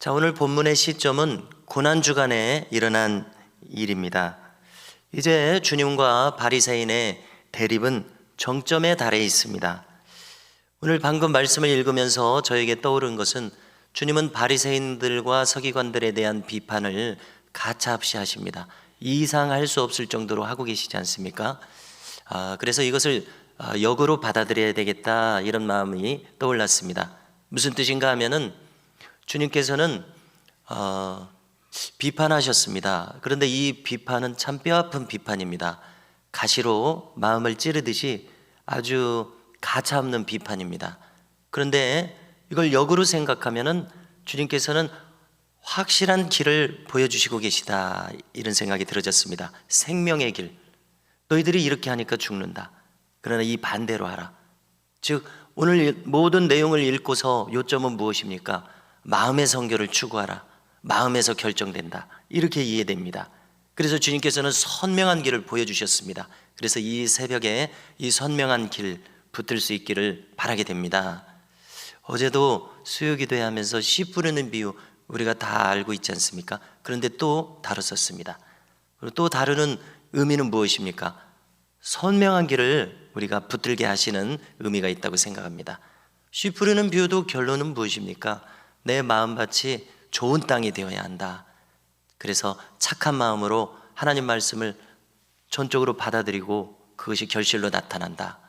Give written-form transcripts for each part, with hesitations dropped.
자, 오늘 본문의 시점은 고난주간에 일어난 일입니다. 이제 주님과 바리새인의 대립은 정점에 달해 있습니다. 오늘 방금 말씀을 읽으면서 저에게 떠오른 것은 주님은 바리새인들과 서기관들에 대한 비판을 가차없이 하십니다. 이상할 수 없을 정도로 하고 계시지 않습니까? 그래서 이것을 역으로 받아들여야 되겠다, 이런 마음이 떠올랐습니다. 무슨 뜻인가 하면은 주님께서는 비판하셨습니다. 그런데 이 비판은 참 뼈아픈 비판입니다. 가시로 마음을 찌르듯이 아주 가차없는 비판입니다. 그런데 이걸 역으로 생각하면은 주님께서는 확실한 길을 보여주시고 계시다, 이런 생각이 들어졌습니다. 생명의 길. 너희들이 이렇게 하니까 죽는다. 그러나 이 반대로 하라. 즉 오늘 모든 내용을 읽고서 요점은 무엇입니까? 마음의 성결을 추구하라. 마음에서 결정된다. 이렇게 이해됩니다. 그래서 주님께서는 선명한 길을 보여주셨습니다. 그래서 이 새벽에 이 선명한 길 붙들 수 있기를 바라게 됩니다. 어제도 수요기도회 하면서 씨 뿌리는 비유 우리가 다 알고 있지 않습니까? 그런데 또 다뤘었습니다. 그리고 또 다루는 의미는 무엇입니까? 선명한 길을 우리가 붙들게 하시는 의미가 있다고 생각합니다. 씨 뿌리는 비유도 결론은 무엇입니까? 내 마음밭이 좋은 땅이 되어야 한다. 그래서 착한 마음으로 하나님 말씀을 전적으로 받아들이고 그것이 결실로 나타난다.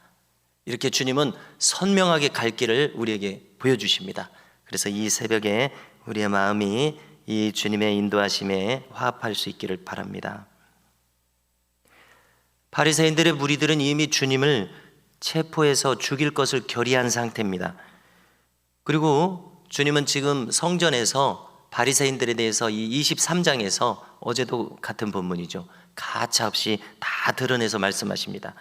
이렇게 주님은 선명하게 갈 길을 우리에게 보여주십니다. 그래서 이 새벽에 우리의 마음이 이 주님의 인도하심에 화합할 수 있기를 바랍니다. 바리새인들의 무리들은 이미 주님을 체포해서 죽일 것을 결의한 상태입니다. 그리고 주님은 지금 성전에서 바리새인들에 대해서 이 23장에서 어제도 같은 본문이죠. 가차없이 다 드러내서 말씀하십니다.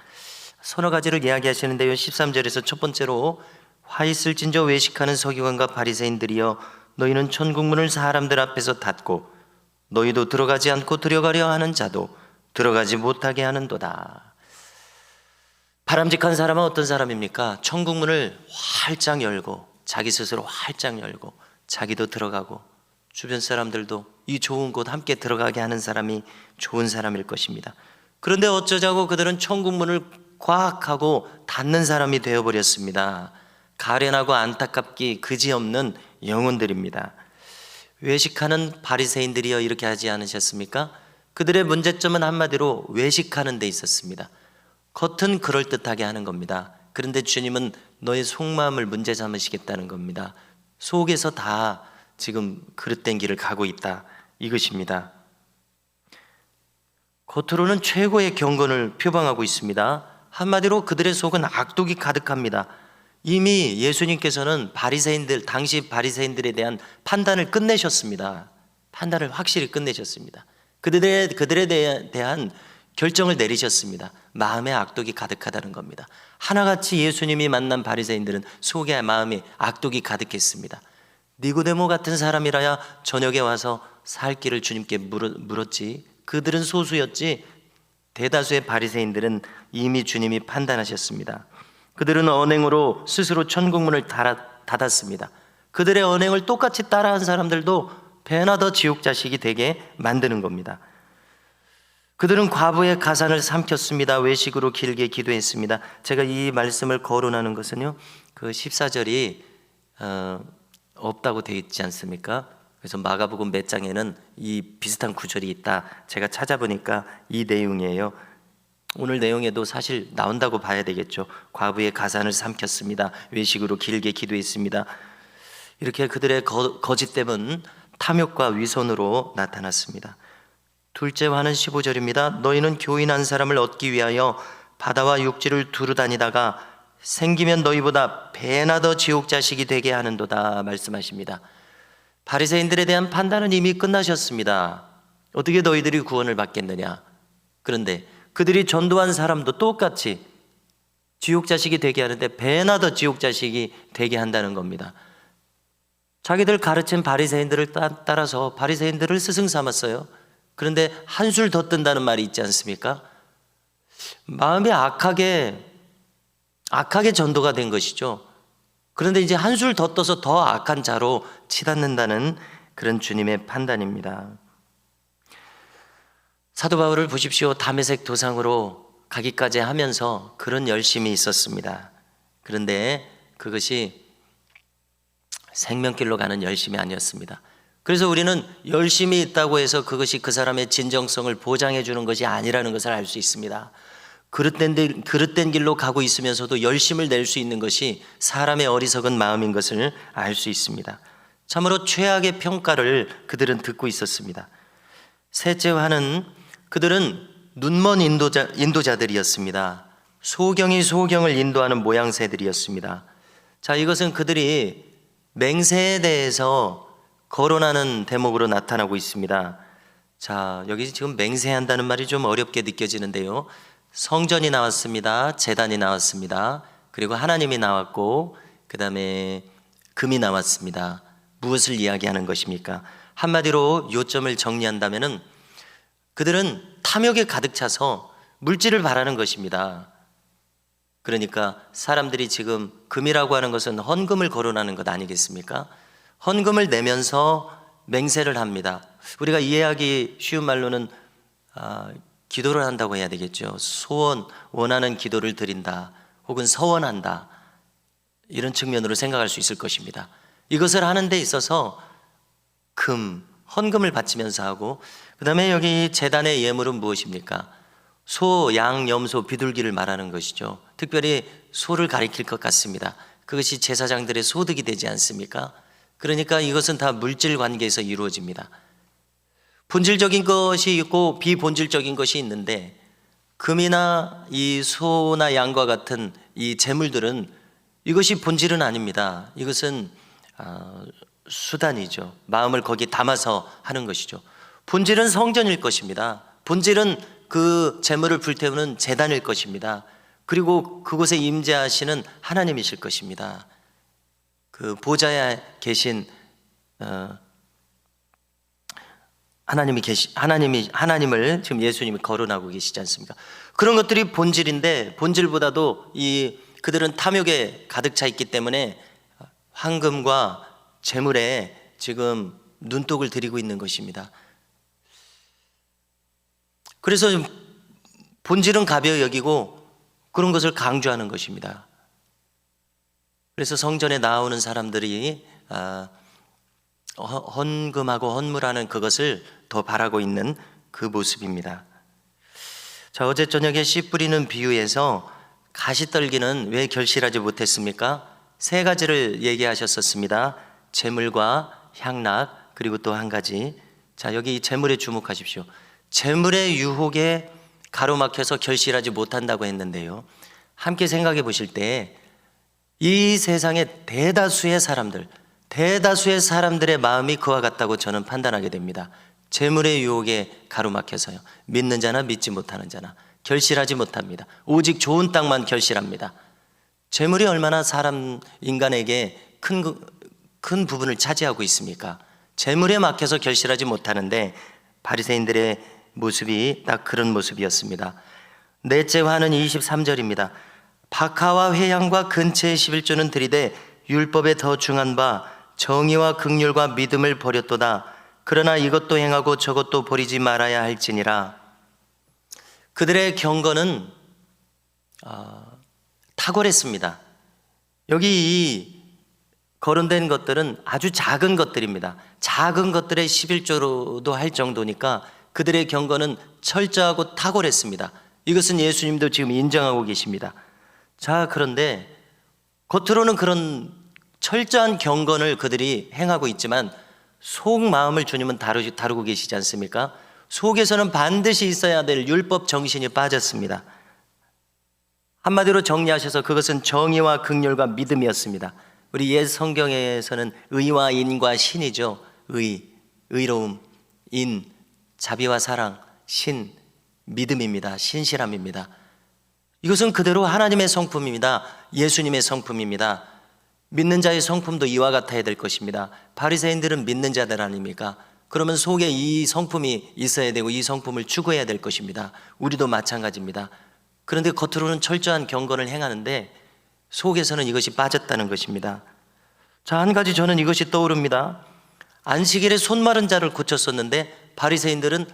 서너 가지를 이야기하시는데요. 13절에서 첫 번째로 화 있을진저 외식하는 서기관과 바리새인들이여 너희는 천국문을 사람들 앞에서 닫고 너희도 들어가지 않고 들어가려 하는 자도 들어가지 못하게 하는도다. 바람직한 사람은 어떤 사람입니까? 천국문을 활짝 열고 자기 스스로 활짝 열고 자기도 들어가고 주변 사람들도 이 좋은 곳 함께 들어가게 하는 사람이 좋은 사람일 것입니다. 그런데 어쩌자고 그들은 천국문을 꽉 하고 닫는 사람이 되어버렸습니다. 가련하고 안타깝기 그지없는 영혼들입니다. 외식하는 바리새인들이여 이렇게 하지 않으셨습니까? 그들의 문제점은 한마디로 외식하는 데 있었습니다. 겉은 그럴듯하게 하는 겁니다. 그런데 주님은 너의 속마음을 문제 삼으시겠다는 겁니다. 속에서 다 지금 그릇된 길을 가고 있다, 이것입니다. 겉으로는 최고의 경건을 표방하고 있습니다. 한마디로 그들의 속은 악독이 가득합니다. 이미 예수님께서는 당시 바리새인들에 대한 판단을 끝내셨습니다. 판단을 확실히 끝내셨습니다. 그들에 대한 결정을 내리셨습니다. 마음에 악독이 가득하다는 겁니다. 하나같이 예수님이 만난 바리새인들은 속에 마음에 악독이 가득했습니다. 니고데모 같은 사람이라야 저녁에 와서 살 길을 주님께 물었지. 그들은 소수였지 대다수의 바리새인들은 이미 주님이 판단하셨습니다. 그들은 언행으로 스스로 천국문을 닫았습니다. 그들의 언행을 똑같이 따라한 사람들도 배나 더 지옥 자식이 되게 만드는 겁니다. 그들은 과부의 가산을 삼켰습니다. 외식으로 길게 기도했습니다. 제가 이 말씀을 거론하는 것은요, 그 14절이 없다고 되어 있지 않습니까? 그래서 마가복음 몇 장에는 이 비슷한 구절이 있다. 제가 찾아보니까 이 내용이에요. 오늘 내용에도 사실 나온다고 봐야 되겠죠. 과부의 가산을 삼켰습니다. 외식으로 길게 기도했습니다. 이렇게 그들의 거짓됨은 탐욕과 위선으로 나타났습니다. 둘째 화는 15절입니다. 너희는 교인한 사람을 얻기 위하여 바다와 육지를 두루 다니다가 생기면 너희보다 배나 더 지옥 자식이 되게 하는도다, 말씀하십니다. 바리새인들에 대한 판단은 이미 끝나셨습니다. 어떻게 너희들이 구원을 받겠느냐? 그런데 그들이 전도한 사람도 똑같이 지옥 자식이 되게 하는데 배나 더 지옥 자식이 되게 한다는 겁니다. 자기들 가르친 바리새인들을 따라서 바리새인들을 스승 삼았어요. 그런데 한술 더 뜬다는 말이 있지 않습니까? 마음이 악하게 전도가 된 것이죠. 그런데 이제 한술 더 떠서 더 악한 자로 치닫는다는 그런 주님의 판단입니다. 사도 바울을 보십시오. 다메섹 도상으로 가기까지 하면서 그런 열심이 있었습니다. 그런데 그것이 생명길로 가는 열심이 아니었습니다. 그래서 우리는 열심이 있다고 해서 그것이 그 사람의 진정성을 보장해 주는 것이 아니라는 것을 알 수 있습니다. 그릇된 길로 가고 있으면서도 열심을 낼 수 있는 것이 사람의 어리석은 마음인 것을 알 수 있습니다. 참으로 최악의 평가를 그들은 듣고 있었습니다. 셋째 화는 그들은 눈먼 인도자들이었습니다. 소경이 소경을 인도하는 모양새들이었습니다. 자, 이것은 그들이 맹세에 대해서 거론하는 대목으로 나타나고 있습니다. 자, 여기 지금 맹세한다는 말이 좀 어렵게 느껴지는데요. 성전이 나왔습니다. 제단이 나왔습니다. 그리고 하나님이 나왔고 그 다음에 금이 나왔습니다. 무엇을 이야기하는 것입니까? 한마디로 요점을 정리한다면은 그들은 탐욕에 가득 차서 물질을 바라는 것입니다. 그러니까 사람들이 지금 금이라고 하는 것은 헌금을 거론하는 것 아니겠습니까? 헌금을 내면서 맹세를 합니다. 우리가 이해하기 쉬운 말로는 기도를 한다고 해야 되겠죠. 원하는 기도를 드린다 혹은 서원한다, 이런 측면으로 생각할 수 있을 것입니다. 이것을 하는 데 있어서 헌금을 바치면서 하고, 그 다음에 여기 제단의 예물은 무엇입니까? 소, 양, 염소, 비둘기를 말하는 것이죠. 특별히 소를 가리킬 것 같습니다. 그것이 제사장들의 소득이 되지 않습니까? 그러니까 이것은 다 물질 관계에서 이루어집니다. 본질적인 것이 있고 비본질적인 것이 있는데, 금이나 이 소나 양과 같은 이 재물들은 이것이 본질은 아닙니다. 이것은 수단이죠. 마음을 거기에 담아서 하는 것이죠. 본질은 성전일 것입니다. 본질은 그 재물을 불태우는 제단일 것입니다. 그리고 그곳에 임재하시는 하나님이실 것입니다. 그 보좌에 계신 하나님을 지금 예수님이 거론하고 계시지 않습니까? 그런 것들이 본질인데, 본질보다도 그들은 탐욕에 가득 차 있기 때문에 황금과 재물에 지금 눈독을 들이고 있는 것입니다. 그래서 본질은 가벼이 여기고 그런 것을 강조하는 것입니다. 그래서 성전에 나오는 사람들이 헌금하고 헌물하는 그것을 더 바라고 있는 그 모습입니다. 자, 어제 저녁에 씨 뿌리는 비유에서 가시떨기는 왜 결실하지 못했습니까? 세 가지를 얘기하셨었습니다. 재물과 향락, 그리고 또 한 가지. 자, 여기 재물에 주목하십시오. 재물의 유혹에 가로막혀서 결실하지 못한다고 했는데요, 함께 생각해 보실 때 이 세상의 대다수의 사람들의 마음이 그와 같다고 저는 판단하게 됩니다. 재물의 유혹에 가로막혀서요, 믿는 자나 믿지 못하는 자나 결실하지 못합니다. 오직 좋은 땅만 결실합니다. 재물이 얼마나 인간에게 큰 부분을 차지하고 있습니까? 재물에 막혀서 결실하지 못하는데 바리새인들의 모습이 딱 그런 모습이었습니다. 넷째 화는 23절입니다. 박하와 회향과 근처의 11조는 들이되 율법에 더 중한 바 정의와 긍휼과 믿음을 버렸도다. 그러나 이것도 행하고 저것도 버리지 말아야 할지니라. 그들의 경건은 탁월했습니다. 여기 이 거론된 것들은 아주 작은 것들입니다. 작은 것들의 11조로도 할 정도니까 그들의 경건은 철저하고 탁월했습니다. 이것은 예수님도 지금 인정하고 계십니다. 자, 그런데 겉으로는 그런 철저한 경건을 그들이 행하고 있지만 속마음을 주님은 다루고 계시지 않습니까? 속에서는 반드시 있어야 될 율법 정신이 빠졌습니다. 한마디로 정리하셔서 그것은 정의와 긍휼과 믿음이었습니다. 우리 옛 성경에서는 의와 인과 신이죠. 의로움, 인, 자비와 사랑, 신, 믿음입니다. 신실함입니다. 이것은 그대로 하나님의 성품입니다. 예수님의 성품입니다. 믿는 자의 성품도 이와 같아야 될 것입니다. 바리새인들은 믿는 자들 아닙니까? 그러면 속에 이 성품이 있어야 되고 이 성품을 추구해야 될 것입니다. 우리도 마찬가지입니다. 그런데 겉으로는 철저한 경건을 행하는데 속에서는 이것이 빠졌다는 것입니다. 자, 한 가지 저는 이것이 떠오릅니다. 안식일에 손 마른 자를 고쳤었는데 바리새인들은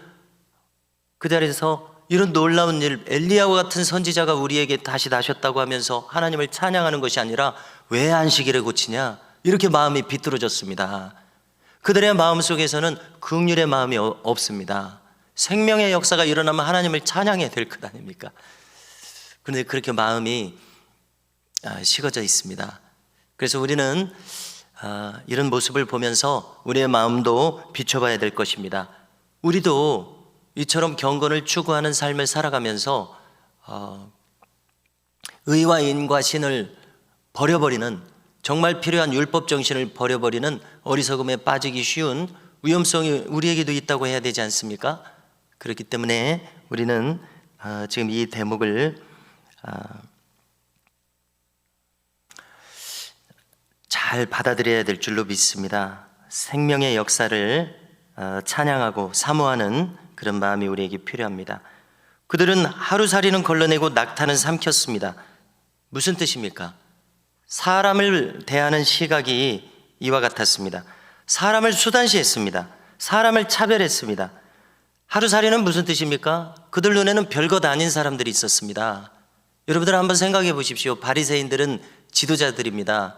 그 자리에서 이런 놀라운 일, 엘리야와 같은 선지자가 우리에게 다시 나셨다고 하면서 하나님을 찬양하는 것이 아니라 왜 안식일에 고치냐? 이렇게 마음이 비뚤어졌습니다. 그들의 마음속에서는 긍휼의 마음이 없습니다. 생명의 역사가 일어나면 하나님을 찬양해야 될 것 아닙니까? 그런데 그렇게 마음이 식어져 있습니다. 그래서 우리는 이런 모습을 보면서 우리의 마음도 비춰봐야 될 것입니다. 우리도 이처럼 경건을 추구하는 삶을 살아가면서 의와 인과 신을 버려버리는, 정말 필요한 율법 정신을 버려버리는 어리석음에 빠지기 쉬운 위험성이 우리에게도 있다고 해야 되지 않습니까? 그렇기 때문에 우리는 지금 이 대목을 잘 받아들여야 될 줄로 믿습니다. 생명의 역사를 찬양하고 사모하는 그런 마음이 우리에게 필요합니다. 그들은 하루살이는 걸러내고 낙타는 삼켰습니다. 무슨 뜻입니까? 사람을 대하는 시각이 이와 같았습니다. 사람을 수단시했습니다. 사람을 차별했습니다. 하루살이는 무슨 뜻입니까? 그들 눈에는 별것 아닌 사람들이 있었습니다. 여러분들 한번 생각해 보십시오. 바리새인들은 지도자들입니다.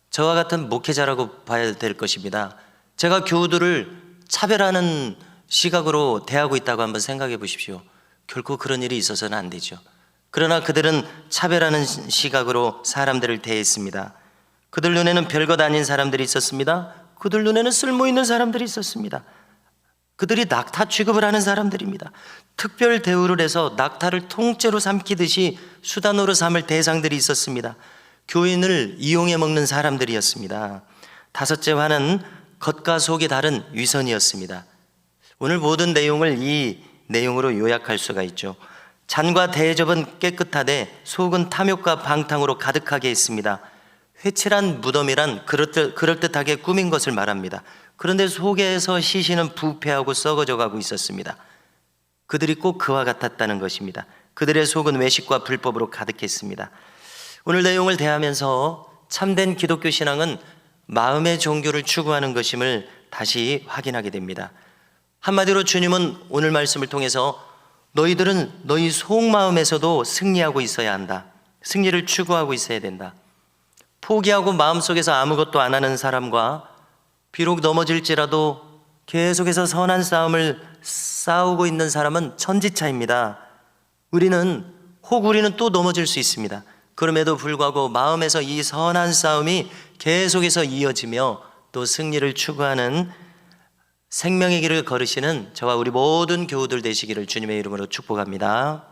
저와 같은 목회자라고 봐야 될 것입니다. 제가 교우들을 차별하는 시각으로 대하고 있다고 한번 생각해 보십시오. 결코 그런 일이 있어서는 안 되죠. 그러나 그들은 차별하는 시각으로 사람들을 대했습니다. 그들 눈에는 별것 아닌 사람들이 있었습니다. 그들 눈에는 쓸모있는 사람들이 있었습니다. 그들이 낙타 취급을 하는 사람들입니다. 특별 대우를 해서 낙타를 통째로 삼키듯이 수단으로 삼을 대상들이 있었습니다. 교인을 이용해 먹는 사람들이었습니다. 다섯째 화는 겉과 속이 다른 위선이었습니다. 오늘 모든 내용을 이 내용으로 요약할 수가 있죠. 잔과 대접은 깨끗하되 속은 탐욕과 방탕으로 가득하게 있습니다. 회칠한 무덤이란 그럴듯하게 꾸민 것을 말합니다. 그런데 속에서 시신은 부패하고 썩어져 가고 있었습니다. 그들이 꼭 그와 같았다는 것입니다. 그들의 속은 외식과 불법으로 가득했습니다. 오늘 내용을 대하면서 참된 기독교 신앙은 마음의 종교를 추구하는 것임을 다시 확인하게 됩니다. 한마디로 주님은 오늘 말씀을 통해서 너희들은 너희 속마음에서도 승리하고 있어야 한다. 승리를 추구하고 있어야 된다. 포기하고 마음속에서 아무것도 안 하는 사람과 비록 넘어질지라도 계속해서 선한 싸움을 싸우고 있는 사람은 천지차입니다. 우리는 또 넘어질 수 있습니다. 그럼에도 불구하고 마음에서 이 선한 싸움이 계속해서 이어지며 또 승리를 추구하는 생명의 길을 걸으시는 저와 우리 모든 교우들 되시기를 주님의 이름으로 축복합니다.